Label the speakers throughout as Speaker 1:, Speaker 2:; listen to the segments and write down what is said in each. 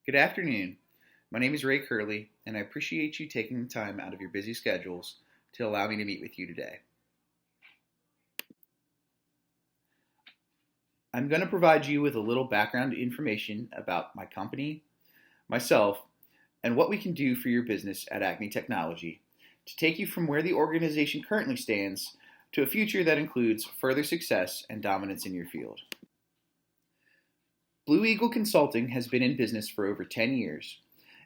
Speaker 1: Good afternoon. My name is Ray Curley, and I appreciate you taking the time out of your busy schedules to allow me to meet with you today. I'm going to provide you with a little background information about my company, myself, and what we can do for your business at Acme Technology to take you from where the organization currently stands to a future that includes further success and dominance in your field. Blue Eagle Consulting has been in business for over 10 years,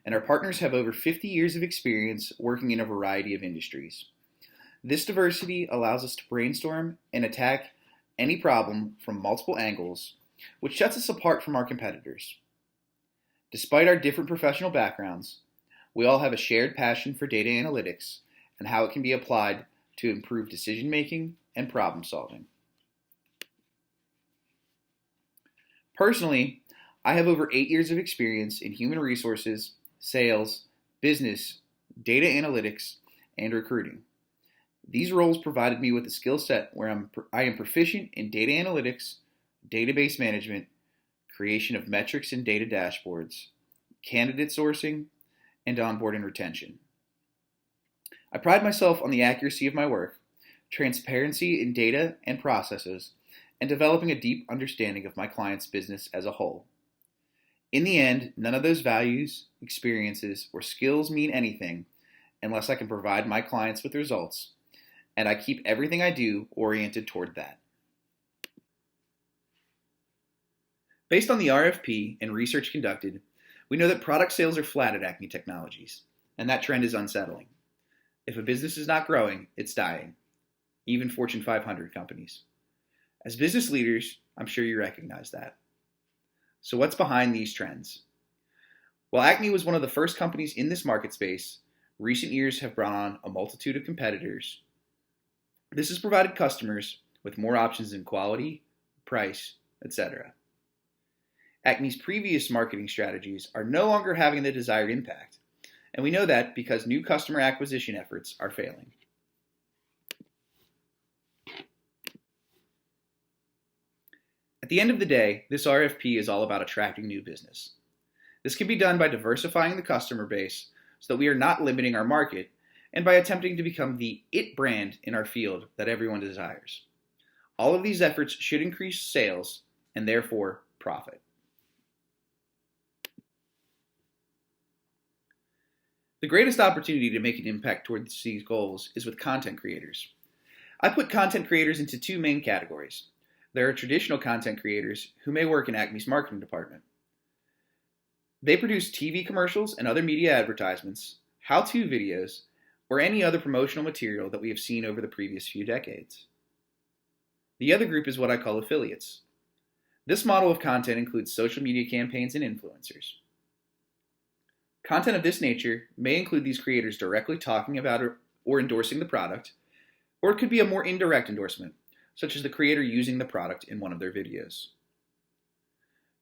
Speaker 1: and our partners have over 50 years of experience working in a variety of industries. This diversity allows us to brainstorm and attack any problem from multiple angles, which sets us apart from our competitors. Despite our different professional backgrounds, we all have a shared passion for data analytics and how it can be applied to improve decision making and problem solving. Personally, I have over 8 years of experience in human resources, sales, business, data analytics, and recruiting. These roles provided me with a skill set where I am proficient in data analytics, database management, creation of metrics and data dashboards, candidate sourcing, and onboarding retention. I pride myself on the accuracy of my work, transparency in data and processes, and developing a deep understanding of my client's business as a whole. In the end, none of those values, experiences, or skills mean anything unless I can provide my clients with results, and I keep everything I do oriented toward that. Based on the RFP and research conducted, we know that product sales are flat at Acme Technologies, and that trend is unsettling. If a business is not growing, it's dying, even Fortune 500 companies. As business leaders, I'm sure you recognize that. So what's behind these trends? While Acme was one of the first companies in this market space, recent years have brought on a multitude of competitors. This has provided customers with more options in quality, price, etc. Acme's previous marketing strategies are no longer having the desired impact, and we know that because new customer acquisition efforts are failing. At the end of the day, this RFP is all about attracting new business. This can be done by diversifying the customer base so that we are not limiting our market and by attempting to become the IT brand in our field that everyone desires. All of these efforts should increase sales and therefore profit. The greatest opportunity to make an impact towards these goals is with content creators. I put content creators into two main categories. There are traditional content creators who may work in Acme's marketing department. They produce TV commercials and other media advertisements, how-to videos, or any other promotional material that we have seen over the previous few decades. The other group is what I call affiliates. This model of content includes social media campaigns and influencers. Content of this nature may include these creators directly talking about or endorsing the product, or it could be a more indirect endorsement, such as the creator using the product in one of their videos.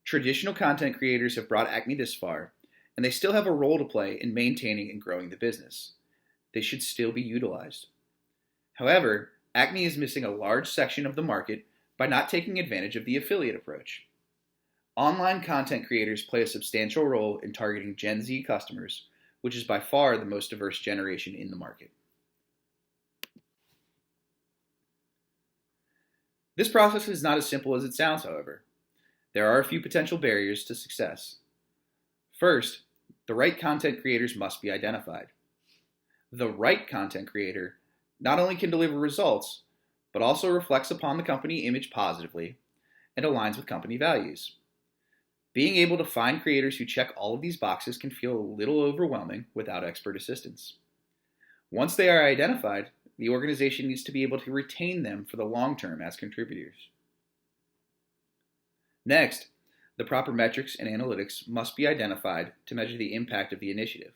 Speaker 1: Traditional content creators have brought Acme this far, and they still have a role to play in maintaining and growing the business. They should still be utilized. However, Acme is missing a large section of the market by not taking advantage of the affiliate approach. Online content creators play a substantial role in targeting Gen Z customers, which is by far the most diverse generation in the market. This process is not as simple as it sounds, however. There are a few potential barriers to success. First, the right content creators must be identified. The right content creator not only can deliver results, but also reflects upon the company image positively and aligns with company values. Being able to find creators who check all of these boxes can feel a little overwhelming without expert assistance. Once they are identified, the organization needs to be able to retain them for the long term as contributors. Next, the proper metrics and analytics must be identified to measure the impact of the initiative.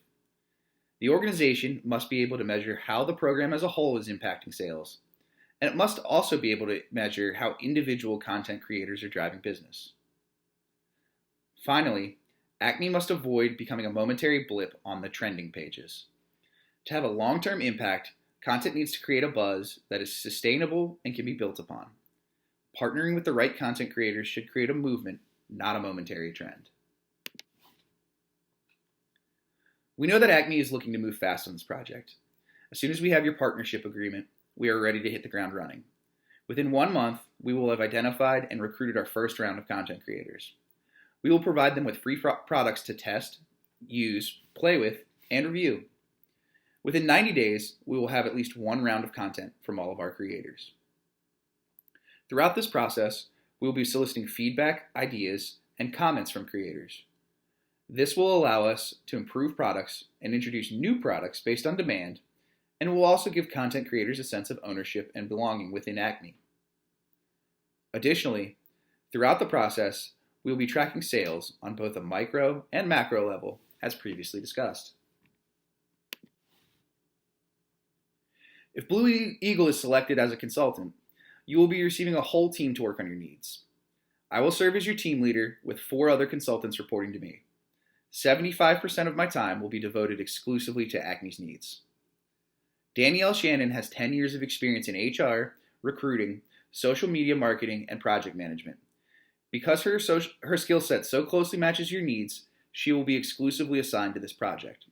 Speaker 1: The organization must be able to measure how the program as a whole is impacting sales, and it must also be able to measure how individual content creators are driving business. Finally, Acme must avoid becoming a momentary blip on the trending pages. To have a long-term impact, content needs to create a buzz that is sustainable and can be built upon. Partnering with the right content creators should create a movement, not a momentary trend. We know that Acme is looking to move fast on this project. As soon as we have your partnership agreement, we are ready to hit the ground running. Within 1 month, we will have identified and recruited our first round of content creators. We will provide them with free products to test, use, play with, and review. Within 90 days, we will have at least one round of content from all of our creators. Throughout this process, we will be soliciting feedback, ideas, and comments from creators. This will allow us to improve products and introduce new products based on demand, and will also give content creators a sense of ownership and belonging within Acme. Additionally, throughout the process, we will be tracking sales on both a micro and macro level, as previously discussed. If Blue Eagle is selected as a consultant, you will be receiving a whole team to work on your needs. I will serve as your team leader with 4 other consultants reporting to me. 75% of my time will be devoted exclusively to Acme's needs. Danielle Shannon has 10 years of experience in HR, recruiting, social media marketing, and project management. Because her skill set so closely matches your needs, she will be exclusively assigned to this project.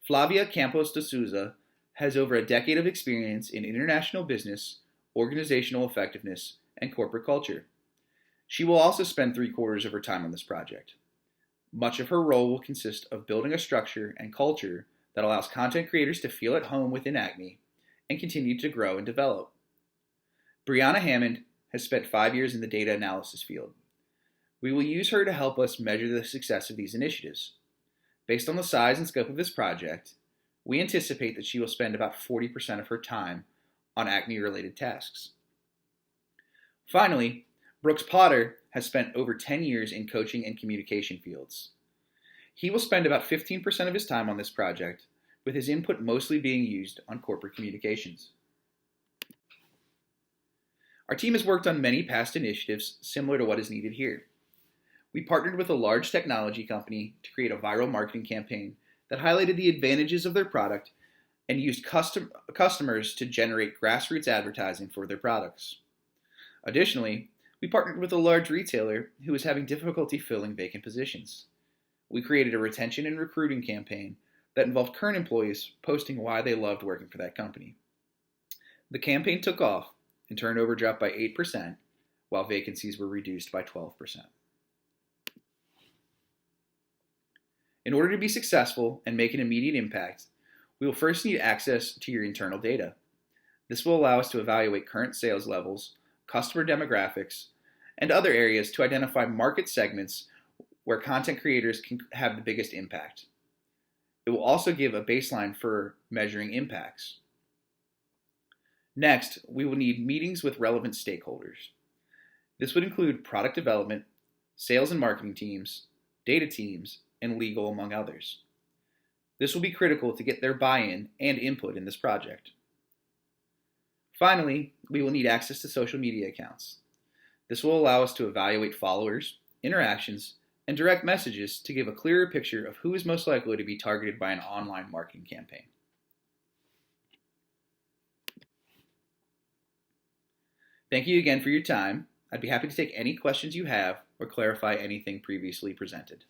Speaker 1: Flavia Campos de Souza has over a decade of experience in international business, organizational effectiveness, and corporate culture. She will also spend 3/4 of her time on this project. Much of her role will consist of building a structure and culture that allows content creators to feel at home within Acme and continue to grow and develop. Brianna Hammond has spent 5 years in the data analysis field. We will use her to help us measure the success of these initiatives. Based on the size and scope of this project, we anticipate that she will spend about 40% of her time on Acme-related tasks. Finally, Brooks Potter has spent over 10 years in coaching and communication fields. He will spend about 15% of his time on this project, with his input mostly being used on corporate communications. Our team has worked on many past initiatives similar to what is needed here. We partnered with a large technology company to create a viral marketing campaign that highlighted the advantages of their product and used customers to generate grassroots advertising for their products. Additionally, we partnered with a large retailer who was having difficulty filling vacant positions. We created a retention and recruiting campaign that involved current employees posting why they loved working for that company. The campaign took off, and turnover dropped by 8%, while vacancies were reduced by 12%. In order to be successful and make an immediate impact, we will first need access to your internal data. This will allow us to evaluate current sales levels, customer demographics, and other areas to identify market segments where content creators can have the biggest impact. It will also give a baseline for measuring impacts. Next, we will need meetings with relevant stakeholders. This would include product development, sales and marketing teams, data teams, and legal, among others. This will be critical to get their buy-in and input in this project. Finally, we will need access to social media accounts. This will allow us to evaluate followers, interactions, and direct messages to give a clearer picture of who is most likely to be targeted by an online marketing campaign. Thank you again for your time. I'd be happy to take any questions you have or clarify anything previously presented.